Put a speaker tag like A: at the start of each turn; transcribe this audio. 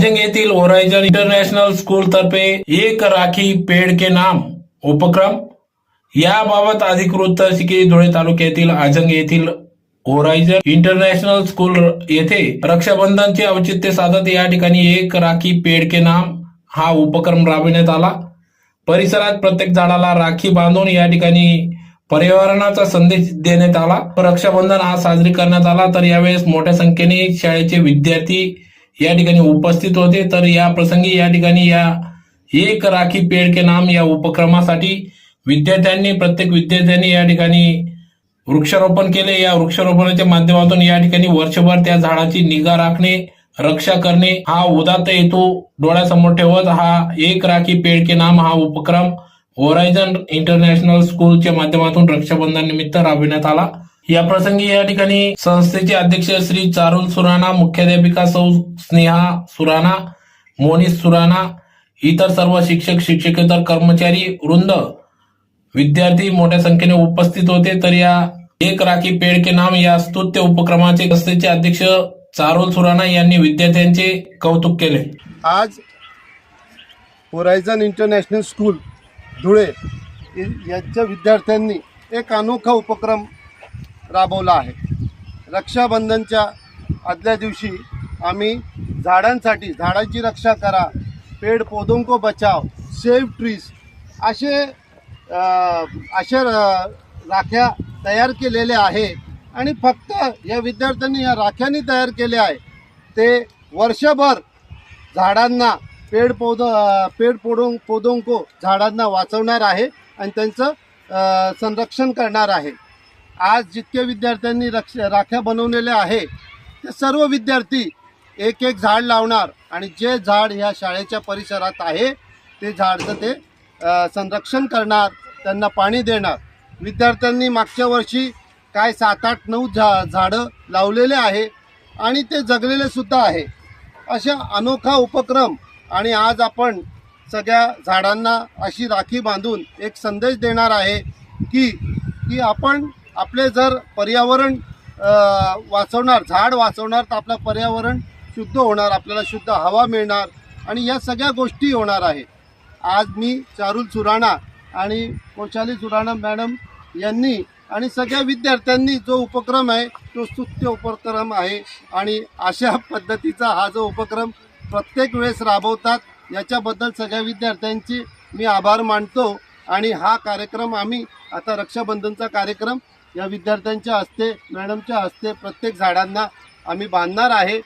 A: आजंग येथील horizon international school तर्फे एक राखी पेड़ के नाम उपक्रम याबाबत अधिक वृत्त असे की धुळे तालुक्यातील आजंग येथील होरायझन इंटरनॅशनल स्कूल येथे रक्षाबंधनचे औचित्य साधत या ठिकाणी एक राखी पेड़ के नाम हा उपक्रम राबविण्यात आला। परिसरात प्रत्येक झाडाला राखी बांधून या ठिकाणी पर्यावरणाचा संदेश देण्यात आला। रक्षाबंधन हा साजरी करण्यात आला। तर यावेळेस मोठ्या संख्येने शाळेचे विद्यार्थी या ठिकाणी उपस्थित होते। तर या प्रसंगी या ठिकाणी या एक राखी पेड़ के नाम या उपक्रमासाठी प्रत्येक विद्यार्थ्यांनी या ठिकाणी वृक्षारोपण केले। या वृक्षारोपणाच्या माध्यमातून या ठिकाणी वर्षभर त्या झाडाची निगा राखणे, रक्षा करणे हा उदात्त हेतू डोळ्यासमोर ठेवत हा एक राखी पेड़ के नाम हा उपक्रम होरायझन इंटरनॅशनल स्कूलच्या माध्यमातून रक्षाबंधन निमित्त राबविण्यात आला। या प्रसंगी या ठिकाणी संस्थेचे अध्यक्ष श्री चारुल सुराणा, मुख्याध्यापिका सौ स्नेहा सुराणा, मोनिस सुराणा, इतर सर्व शिक्षक शिक्षकेतर कर्मचारी वृंद, विद्यार्थी मोठ्या संख्येने उपस्थित होते। तर या एक राखी पेड़ के नाम या स्तुत्य उपक्रमाचे संस्थेचे अध्यक्ष चारुल सुराणा यांनी विद्यार्थ्यांचे कौतुक केले।
B: आज होरायझन इंटरनॅशनल स्कूल धुळे यांच्या विद्यार्थ्यांनी एक अनोखा उपक्रम राबवला आहे। रक्षाबंधनच्या आदल्या दिवशी आम्ही झाडांची रक्षा करा, पेड़ पौधों को बचाओ, सेव ट्रीज अशा राख्या तयार केलेल्या आहे। आणि फक्त या विद्यार्थ्यांनी या राख्यांनी तयार केले आहे ते वर्षभर झाडांना पेड़ पौधों को झाडांना वाचवणार आहे आणि त्यांचं संरक्षण करणार आहे। आज जितके विद्यार्थ्यांनी राख्या बनवलेल्या आहे ते सर्व विद्यार्थी एक एक झाड लावणार आणि जे झाड ह्या शाळेच्या परिसरात आहे ते झाडाचं ते संरक्षण करणार, त्यांना पाणी देणार। विद्यार्थ्यांनी मागच्या वर्षी काय 7, 8, 9 झाडं लावलेले आहे आणि ते जगलेले सुद्धा आहे। अशा अनोखा उपक्रम आणि आज आपण सगळ्या झाडांना अशी राखी बांधून एक संदेश देणार आहे की आपण आपले जर पर्यावरण वाचवणार, झाड वाचवणार तर आपलं पर्यावरण शुद्ध होणार, आपल्याला शुद्ध हवा मिळणार आणि या सगळ्या गोष्टी होणार आहे। आज मी चारुल सुराणा आणि कोशाली सुराणा मॅडम यांनी आणि सगळ्या विद्यार्थ्यांनी जो उपक्रम आहे तो स्तुत्य उपक्रम आहे आणि अशा पद्धतीचा हा जो उपक्रम प्रत्येक वेळेस राबवतात याच्याबद्दल सगळ्या विद्यार्थ्यांची मी आभार मानतो। आणि हा कार्यक्रम आम्ही आता रक्षाबंधनचा कार्यक्रम या विद्यार्थ्यांच्या हस्ते, मॅडमच्या हस्ते प्रत्येक झाडांना आम्ही बांधणार आहे।